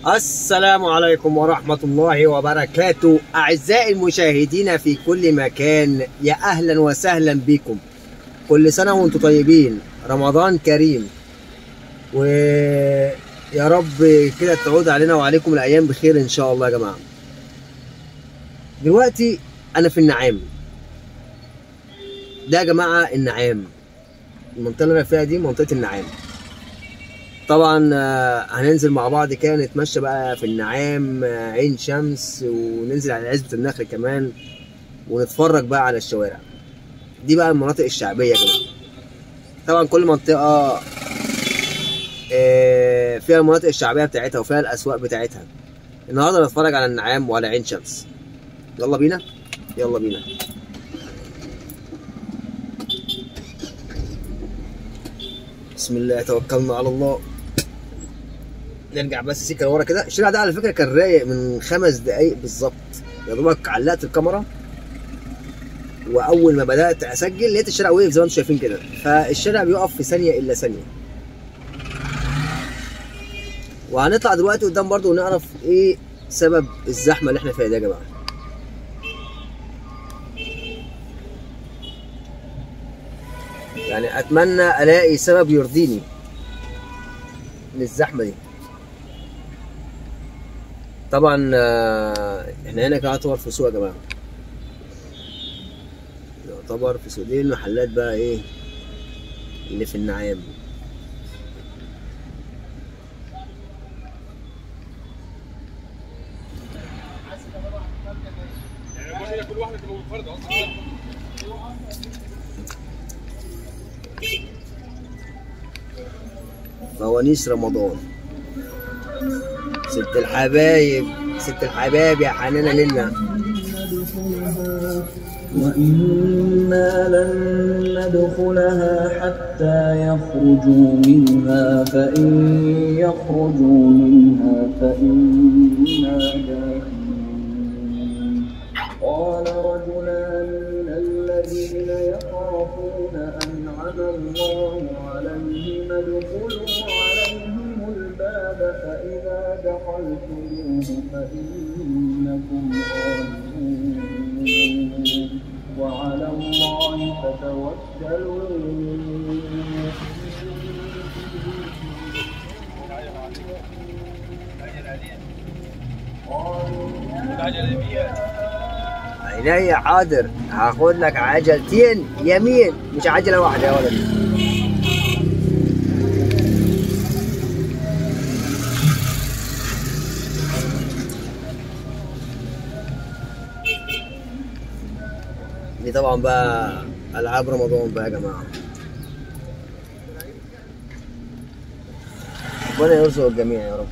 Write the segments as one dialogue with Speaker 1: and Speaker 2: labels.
Speaker 1: السلام عليكم ورحمة الله وبركاته. أعزائي المشاهدين في كل مكان، يا أهلا وسهلا بكم. كل سنة وانتم طيبين، رمضان كريم، ويا رب كده تعود علينا وعليكم الأيام بخير إن شاء الله. يا جماعة دلوقتي أنا في النعام ده، يا جماعة النعام، المنطقة اللي أنا فيها دي منطقة النعام. طبعا هننزل مع بعض كده نتمشى بقى في النعام، عين شمس، وننزل على عزبة النخل كمان، ونتفرج بقى على الشوارع دي بقى المناطق الشعبية يا جماعة. طبعا كل منطقة فيها المناطق الشعبية بتاعتها وفيها الأسواق بتاعتها. النهاردة نتفرج على النعام وعلى عين شمس. يلا بينا يلا بينا. بسم الله توكلنا على الله. نرجع بس سكه لورا كده. الشارع ده على فكره كان رايق من 5 دقايق بالظبط، يا دوبك علقت الكاميرا واول ما بدات اسجل لقيت الشارع وقف زي ما انتم شايفين كده. فالشارع بيقف في ثانيه الا ثانيه. وهنطلع دلوقتي قدام برضو ونعرف ايه سبب الزحمه اللي احنا فيها دي يا جماعه. يعني اتمنى الاقي سبب يرضيني للزحمه دي. طبعا احنا هنا كده يعتبر في سوق يا جماعه، يعتبر في سوق. دي المحلات بقى ايه اللي في النعام. فوانيس رمضان، ست الحبايب، ست الحبايب يا حنانة لله.
Speaker 2: وإنا لن ندخلها حتى يخرجوا منها، فإن يخرجوا منها فإنا داخلون. قال رجلان من الذين يخافون أنعم الله عليهم ادخلوا عليهم الباب فإذا دخلتموه فإنكم غالبون وعلى الله فتوكلوا.
Speaker 1: عينيا حاضر، هاخد لك عجلتين يمين مش عجلة واحدة يا ولد. دي طبعا بقى ألعاب رمضان بقى يا جماعة. ربنا يرزق الجميع يا رب.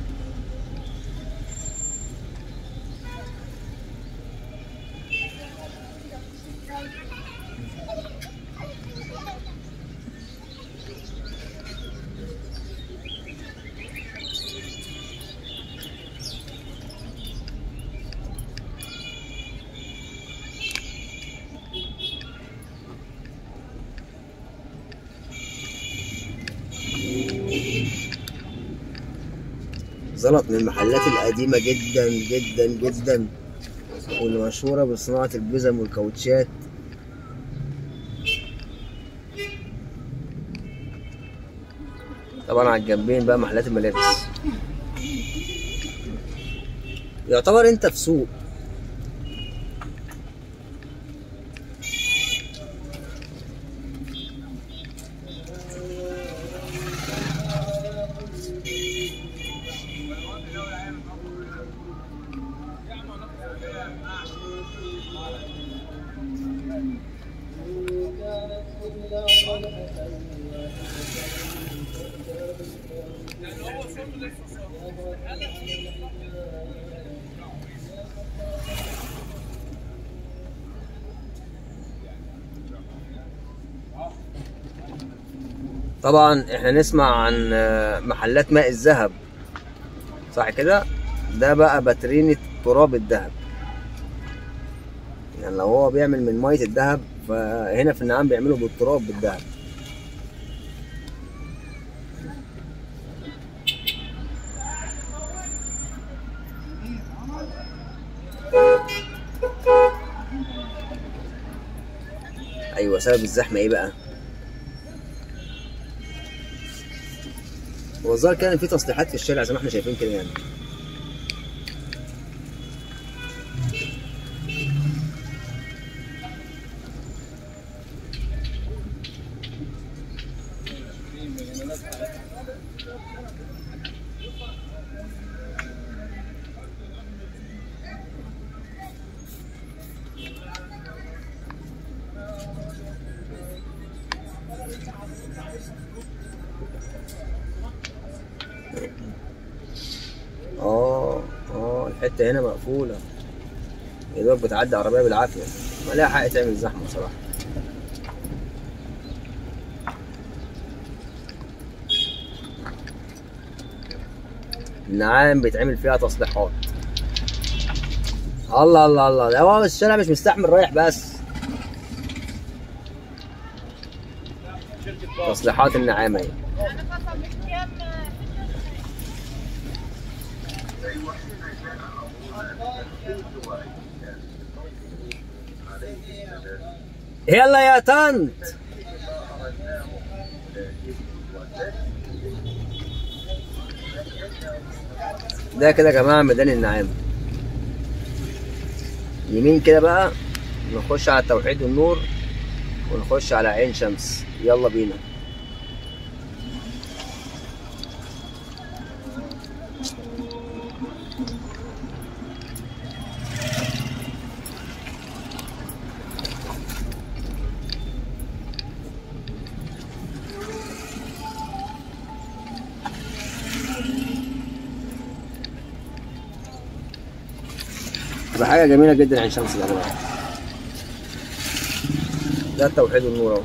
Speaker 1: زلط من المحلات القديمة جدا جدا جدا، واللي مشهورة بصناعة الجزم والكاوتشات. طبعا على الجنبين بقى محلات الملابس. يعتبر انت في سوق. طبعا احنا نسمع عن محلات ماء الذهب، صح كده؟ ده بقى باترينة تراب الذهب. يعني لو هو بيعمل من مية الذهب، فهنا في النعام بيعملوا بالتراب بالذهب. ايوه، سبب الزحمه ايه بقى؟ هو الظاهر كان في تصليحات في الشارع زي ما احنا شايفين كده يعني. الحته هنا مقفوله، يا دوب بتعدي عربيه بالعافيه، ما لها حق تعمل زحمه بصراحه. النعام بيتعمل فيها تصليحات. الله الله الله، ده هو الشارع مش مستحمل رايح بس. تصليحات النعام اهي. يلا يا طنط. ده كده يا جماعه ميدان النعام. يمين كده بقى نخش على التوحيد والنور ونخش على عين شمس. يلا بينا. تبقى حاجة جميلة جدا عين شمس يا جماعة. ده التوحيد والنور اهو.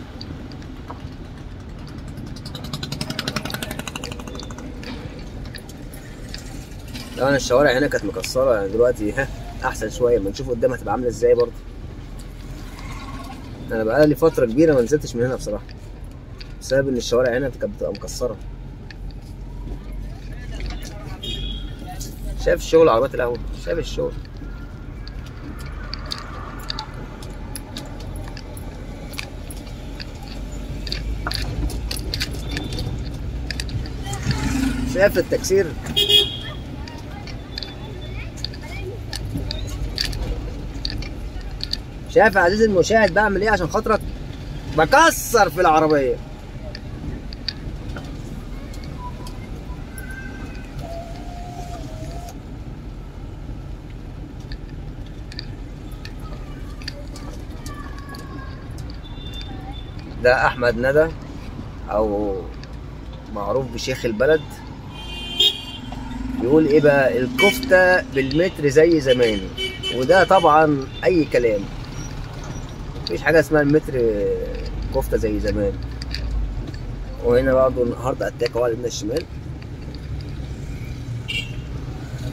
Speaker 1: طبعا الشوارع هنا كانت مكسرة يعني، دلوقتي أحسن شوية. اما نشوف قدام هتبقى عاملة ازاي برضه. أنا بقالي فترة كبيرة ما نزلتش من هنا بصراحة، بسبب إن الشوارع هنا كانت بتبقى مكسرة. شايف الشغل عربيات القهوة، شايف الشغل. شايف التكسير. شايف يا عزيزي المشاهد بعمل ايه عشان خاطرك؟ بكسر في العربية. ده أحمد ندى أو معروف بشيخ البلد. يقول ايه بقى؟ الكفتة بالمتر زي زمان. وده طبعا أي كلام، مفيش حاجة اسمها المتر كفتة زي زمان. وهنا برضه هارد اتاك اهو من الشمال،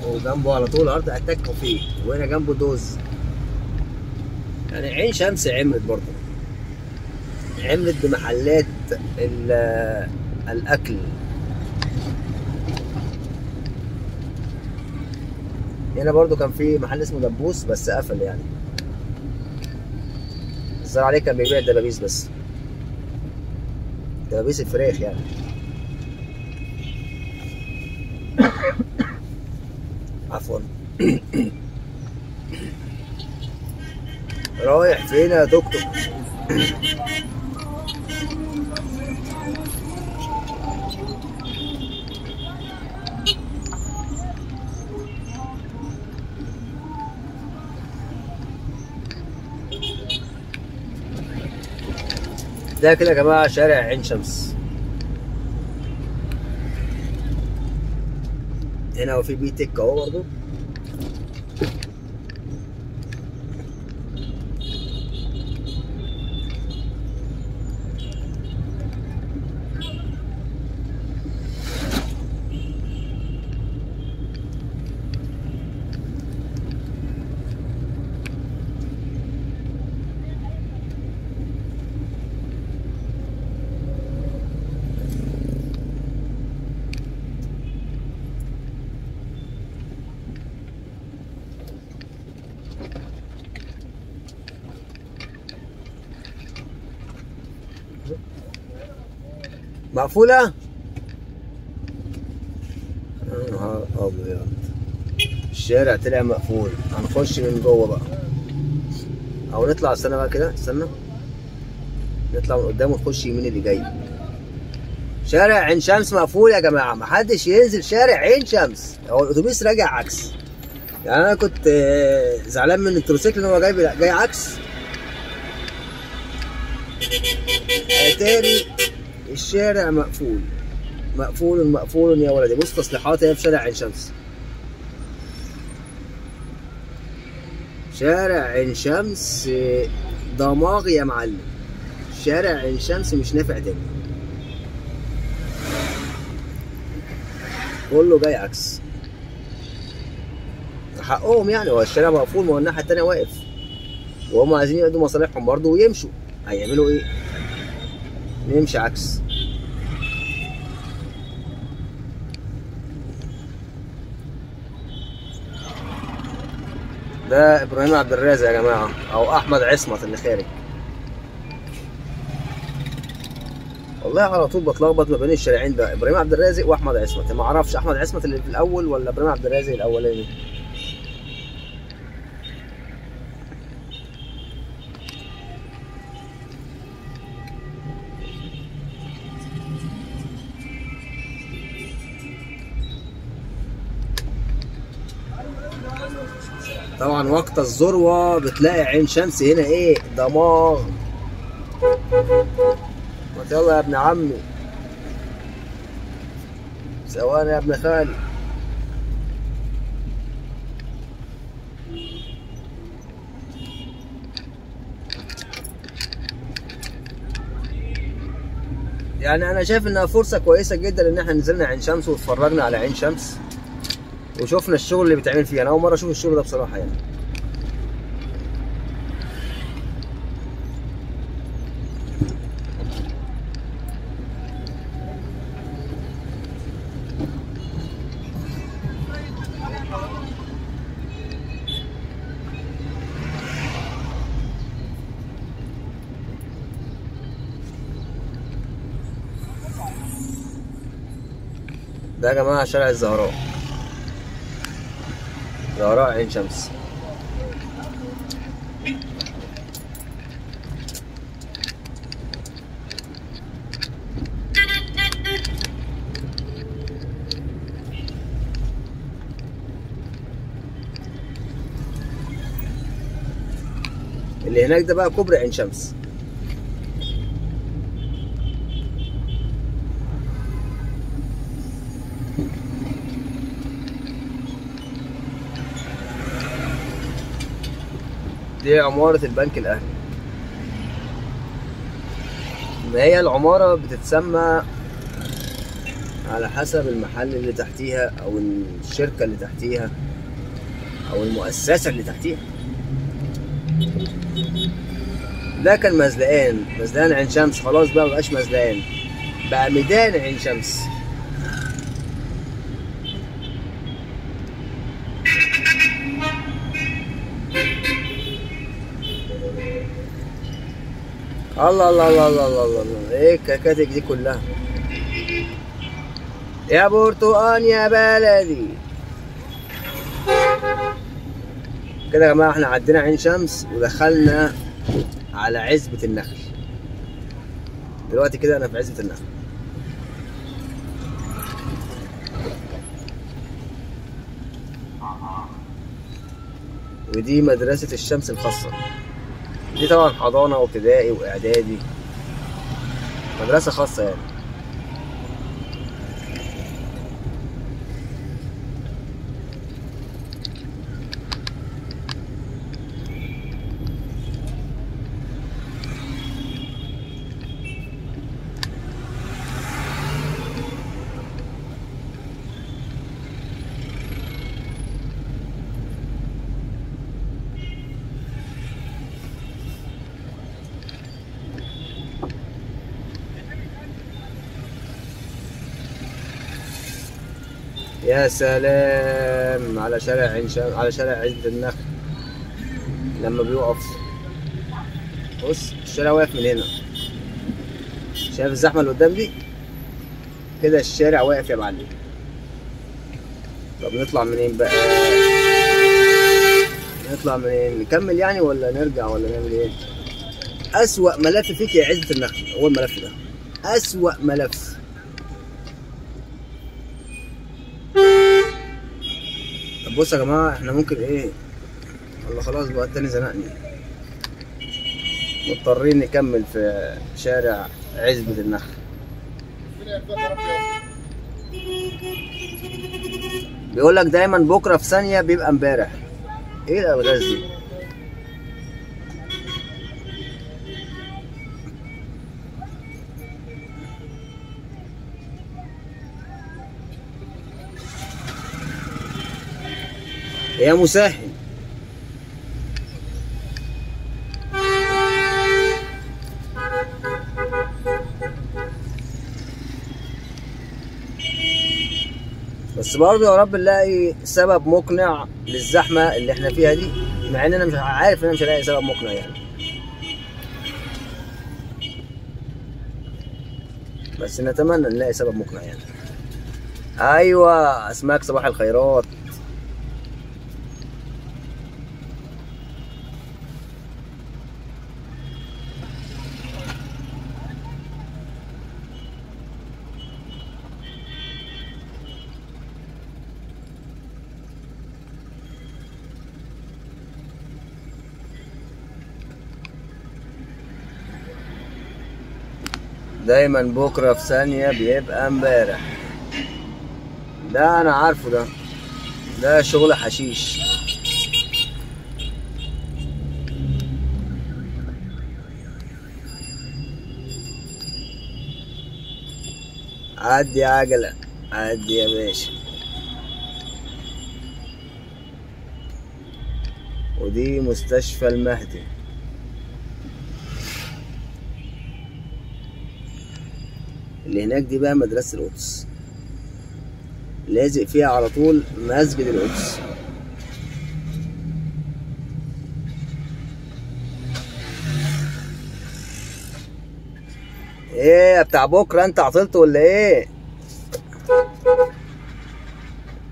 Speaker 1: وجنبه على طول هارد اتاك كافيه، وهنا جنبه دوز. يعني عين شمس عملت برضه، عملت بمحلات الأكل. هنا برضه كان في محل اسمه دبوس بس قفل يعني. الظاهر عليه كان بيبيع دبابيس بس، دبابيس الفراخ يعني. عفوا. رايح فين يا توك توك؟ ده كده يا جماعة شارع عين شمس. هنا وفي بي تك اهو برضه. مقفولة؟ يا نهار أبيض، الشارع طلع مقفول. هنخش من جوه بقى أو نطلع. استنى بقى كده، استنى نطلع من قدام ونخش يمين اللي جاي. شارع عين شمس مقفول يا جماعة، محدش ينزل شارع عين شمس. هو الأتوبيس راجع عكس، يعني أنا كنت زعلان من التروسيكل إن هو جاي عكس. اتاري الشارع مقفول، مقفول يا ولدي. بص تصليحات هي في شارع عين شمس. شارع عين شمس دماغ يا معلم. شارع عين شمس مش نافع تاني، كله جاي عكس. حقهم يعني، هو الشارع مقفول، ما هو الناحية التانية واقف وهم عايزين يقضوا مصالحهم برضه ويمشوا. هيعملوا ايه؟ نمشي عكس. ده ابراهيم عبد الرازق يا جماعه، او احمد عصمت اللي خارج. والله على طول بتلخبط ما بين الشارعين ده، ابراهيم عبد الرازق واحمد عصمت. ما اعرفش احمد عصمت اللي في الاول ولا ابراهيم عبد الرازق الاولاني. طبعا وقت الذروه بتلاقي عين شمس هنا ايه، دماغ. ما يلا يا ابن عمي، ثواني يا ابن خالي. يعني انا شايف انها فرصه كويسه جدا ان احنا نزلنا عين شمس واتفرجنا على عين شمس وشوفنا الشغل اللي بيتعمل فيها. انا اول مره اشوف الشغل ده بصراحه يعني. ده يا جماعه شارع الزهراء، زهراء عين شمس. اللي هناك ده بقى كوبري عين شمس. دي عمارة البنك الأهلي. ما هي العمارة بتتسمى على حسب المحل اللي تحتيها أو الشركة اللي تحتيها أو المؤسسة اللي تحتيها. ده كان مزلقان عين شمس، خلاص بقى مبقاش مزلقان، بقى ميدان عين شمس. الله الله الله الله الله الله، ايه الكاكاتك دي كلها يا برتقان يا بلدي. كده يا جماعه احنا عدينا عين شمس ودخلنا على عزبة النخل. دلوقتي كده انا في عزبة النخل. ودي مدرسة الشمس الخاصة. دي طبعا حضانة وابتدائي واعدادي، مدرسة خاصة يعني. يا سلام على شارع عين شمس، على شارع عزبة النخل لما بيقف. بص الشارع واقف من هنا، شايف الزحمة اللي قدام دي؟ كده الشارع واقف يا معلم. طب نطلع منين بقى؟ نطلع منين؟ نكمل يعني ولا نرجع ولا نعمل ايه؟ أسوأ ملف فيك يا عزة النخل هو الملف ده. أسوأ ملف. طب بصوا يا جماعة، احنا ممكن ايه؟ والله خلاص بقى التاني زنقني. مضطرين نكمل في شارع عزبة النخل. بيقول لك دايما بكرة في ثانية بيبقى امبارح. ايه الألغاز دي؟ يا مسهل. بس برضه يا رب نلاقي سبب مقنع للزحمة اللي احنا فيها دي، مع ان انا مش عارف ان انا مش هلاقي سبب مقنع يعني. بس نتمنى نلاقي سبب مقنع يعني. ايوه اسماك صباح الخيرات. دايما بكرة في ثانية بيبقى امبارح. ده انا عارفه ده. ده شغل حشيش. عدي يا عجلة، عدي يا باشا. ودي مستشفى المهدي. اللي هناك دي بقى مدرسة القدس، لازق فيها على طول مسجد القدس. ايه بتاع بكرة انت عطلت ولا ايه؟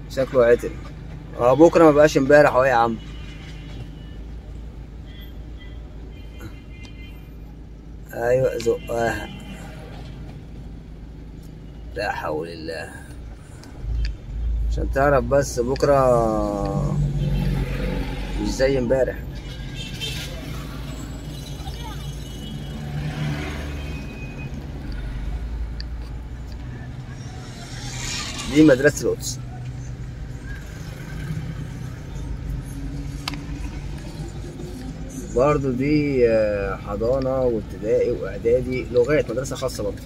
Speaker 1: شكله عطل. بكرة ما بقاش امبارح اهو يا عم. ايوه زقها. لا حول الله. عشان تعرف بس بكرة مش زي امبارح. دي مدرسة القدس. برضو دي حضانة وابتدائي واعدادي لغات، مدرسة خاصة برضو.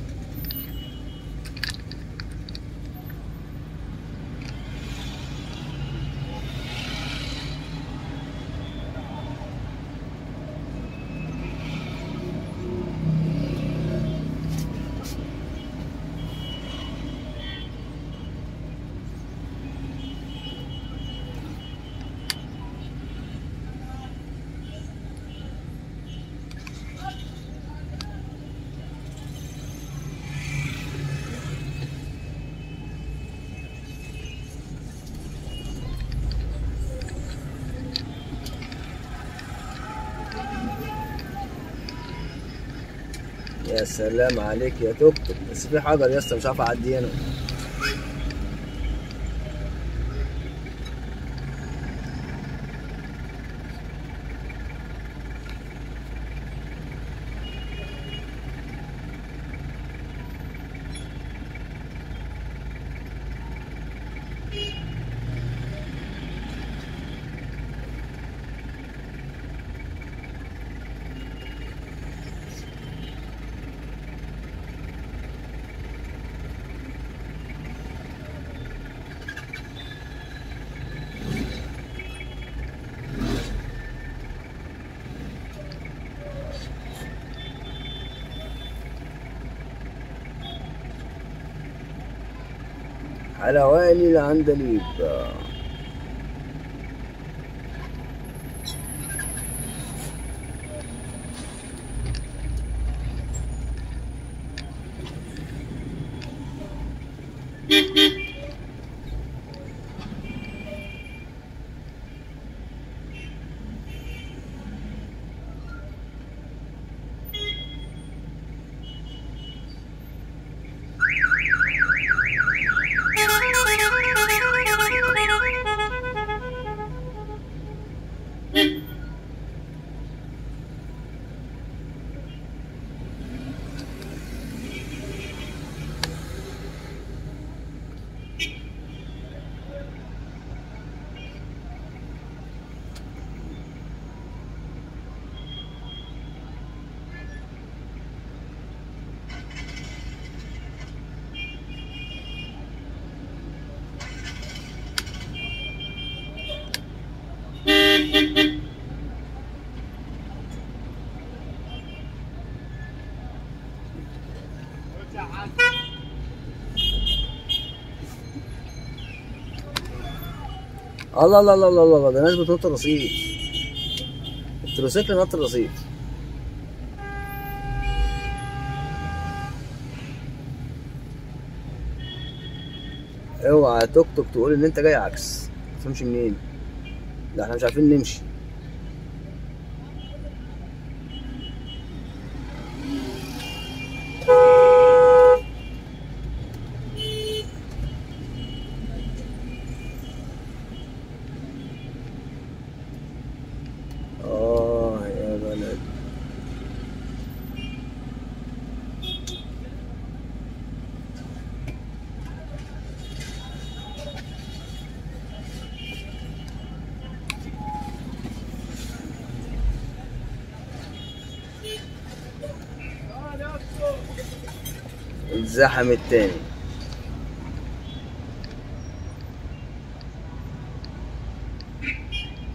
Speaker 1: يا سلام عليك يا توك توك. بس في حجر يا اسطى مش عارف اعدي انا. حلواني العندليب. الله الله الله الله الله، ده ناس بتنط الرصيف. التروسيكل نط الرصيف. اوعى توك توك تقول ان انت جاي عكس، تمشي منين؟ ده احنا مش عارفين نمشي. يا بلد. الزحم التاني.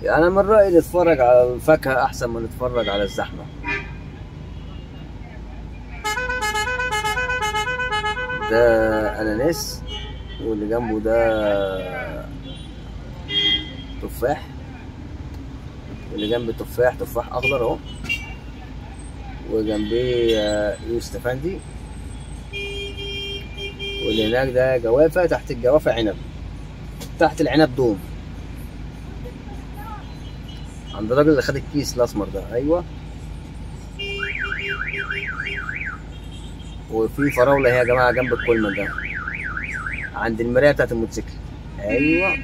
Speaker 1: يعني انا من رأيي نتفرج على الفاكهة احسن ما نتفرج على الزحمة. ده اناناس، واللي جنبه ده تفاح، واللي جنب التفاح تفاح اخضر اهو، وجنبيه يوسف افندي، واللي هناك ده جوافة، تحت الجوافة عنب، تحت العنب دوم، عند الراجل اللي خد الكيس الاسمر ده. ايوه. وفي فراولة يا جماعة جنب الكولمن ده، عند المراية بتاعت الموتوسيكل. ايوه.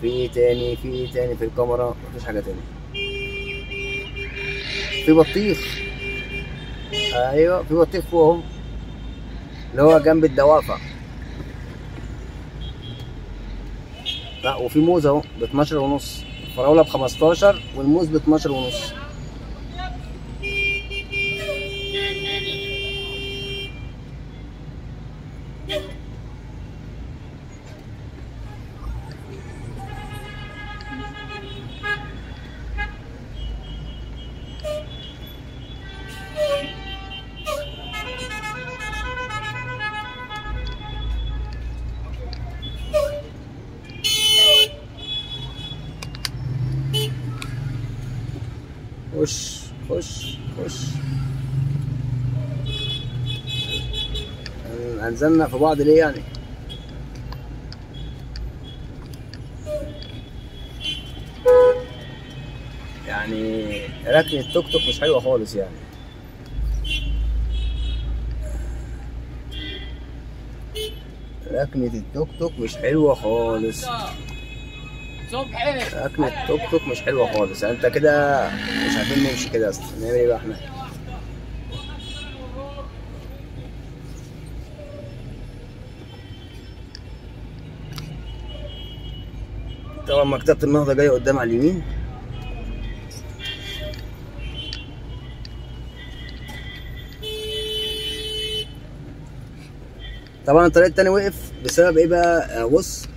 Speaker 1: في ايه تاني؟ في ايه تاني في الكاميرا؟ مفيش حاجة تاني. في بطيخ. ايوه في بطيخ فوق اهو، اللي هو جنب الدوافع. لا وفي موز اهو ب 12 ونص، الفراولة ب 15 والموز ب 12 ونص. خش خش خش. هنزلنا في بعض ليه يعني؟ يعني ركنة التوك توك مش حلوة خالص يعني. ركنة التوك توك مش حلوة خالص. ركنة التوك توك مش حلوة خالص، يعني انت كده مش عارفين نمشي كده اصلا، نعمل ايه بقى احنا؟ طبعا مكتبة النهضة جاية قدام على اليمين. طبعا الطريق التاني وقف بسبب ايه بقى؟ بص،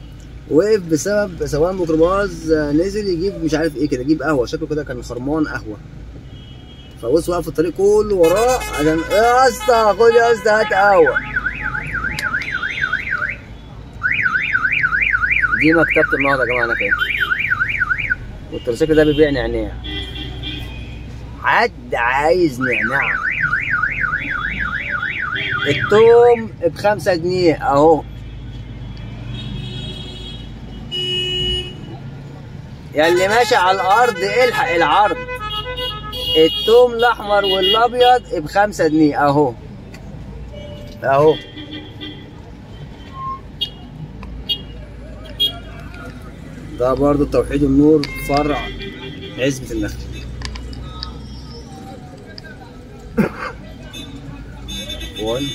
Speaker 1: وقف بسبب سواق ميكروباص نزل يجيب مش عارف ايه كده، يجيب قهوه، شكله كده كان خرمان قهوه. فبص وقف الطريق كله وراه عشان يا اسطى خد يا اسطى هات قهوه. دي مكتبة النهضة يا جماعه هناك اهي، والتروسيكل ده بيبيع نعناع. حد عايز نعناع؟ التوم ب5 جنيه اهو. يا اللي ماشي على الارض الحق العرض، التوم الاحمر والابيض ب5 جنيه اهو اهو. ده برضو توحيد النور فرع عزبة النخل. وان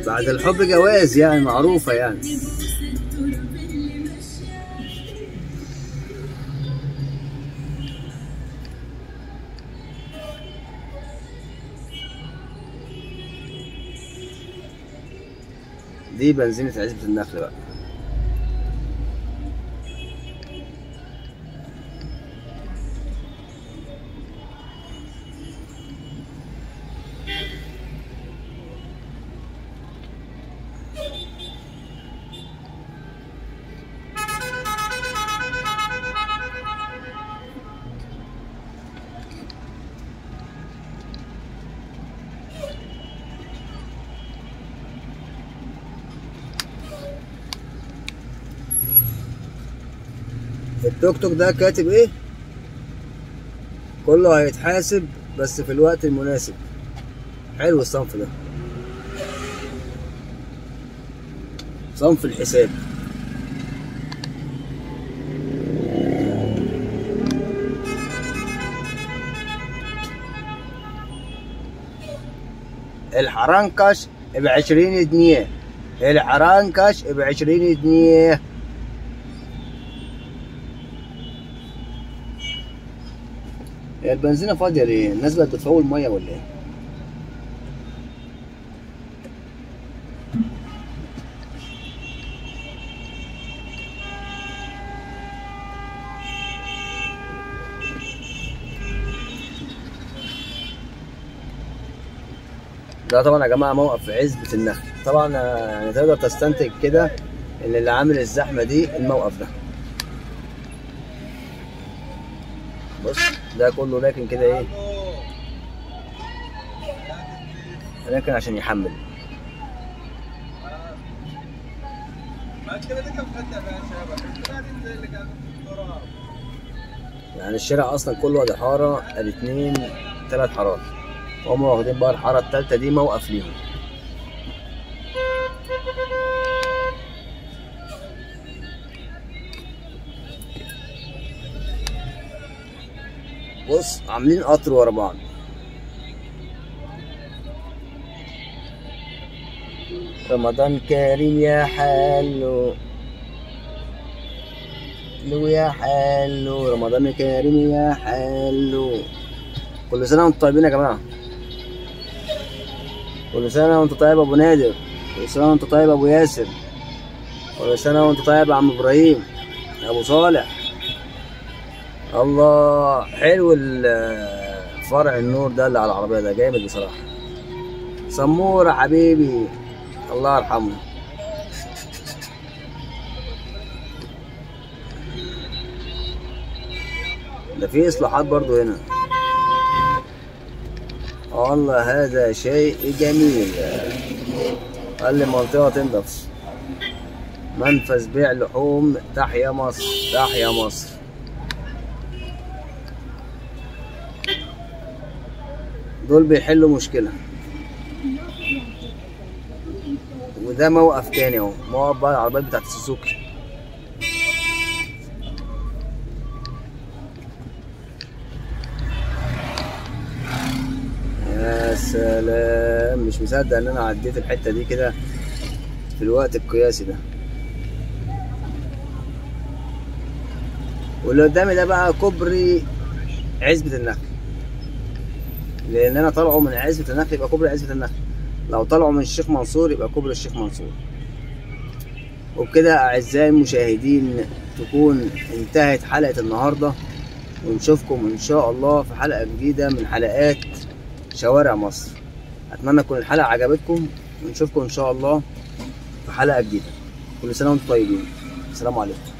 Speaker 1: بعد الحب جواز يعني، معروفة يعني. دي بنزينة عزبة النخل بقى. التوك توك ده كاتب ايه؟ كله هيتحاسب بس في الوقت المناسب. حلو الصنف ده، صنف الحساب. الحرنكش ب20 جنيه. الحرنكش ب20 جنيه. هي البنزينة فاضية ليه؟ الناس بقت بتفول مية ولا ايه؟ ده طبعا يا جماعة موقف في عزبة النخل. طبعا يعني تقدر تستنتج كده ان اللي عامل الزحمة دي الموقف ده. بص ده كله راكن كده ايه؟ راكن عشان يحمل. يعني الشارع اصلا كله ادي حارة، ادي 2 3 حارات، وهم واخدين بقى الحارة التالتة دي موقف ليهم. بص عاملين قطر ورا بعض. رمضان كريم يا حلو، لو يا حلو، رمضان كريم يا حلو. كل سنة وانتم طيبين يا جماعة. كل سنة وانت طيب ابو نادر، كل سنة وانت طيب ابو ياسر، كل سنة وانت طيب عم ابراهيم، ابو صالح. الله حلو فرع النور ده اللي على العربية ده، جامد بصراحة. سمورة حبيبي الله يرحمه. ده في اصلاحات برضو هنا. والله هذا شيء جميل. خلي المنطقة تنضف. منفذ بيع لحوم. تحيا مصر، تحيا مصر. دول بيحلوا مشكلة. وده موقف تاني اهو، موقف بقى العربيات بتاعت السوزوكي. يا سلام، مش مصدق ان انا عديت الحتة دي كده في الوقت القياسي ده. واللي قدامي ده بقى كوبري عزبة النخل، لان انا طالعه من عزبة النخل يبقى كوبري عزبة النخل، لو طلعوا من الشيخ منصور يبقى كوبري الشيخ منصور. وبكده اعزائي المشاهدين تكون انتهت حلقة النهاردة، ونشوفكم ان شاء الله في حلقة جديدة من حلقات شوارع مصر. اتمنى تكون الحلقة عجبتكم، ونشوفكم ان شاء الله في حلقة جديدة. كل سنة وانتم طيبين. السلام عليكم.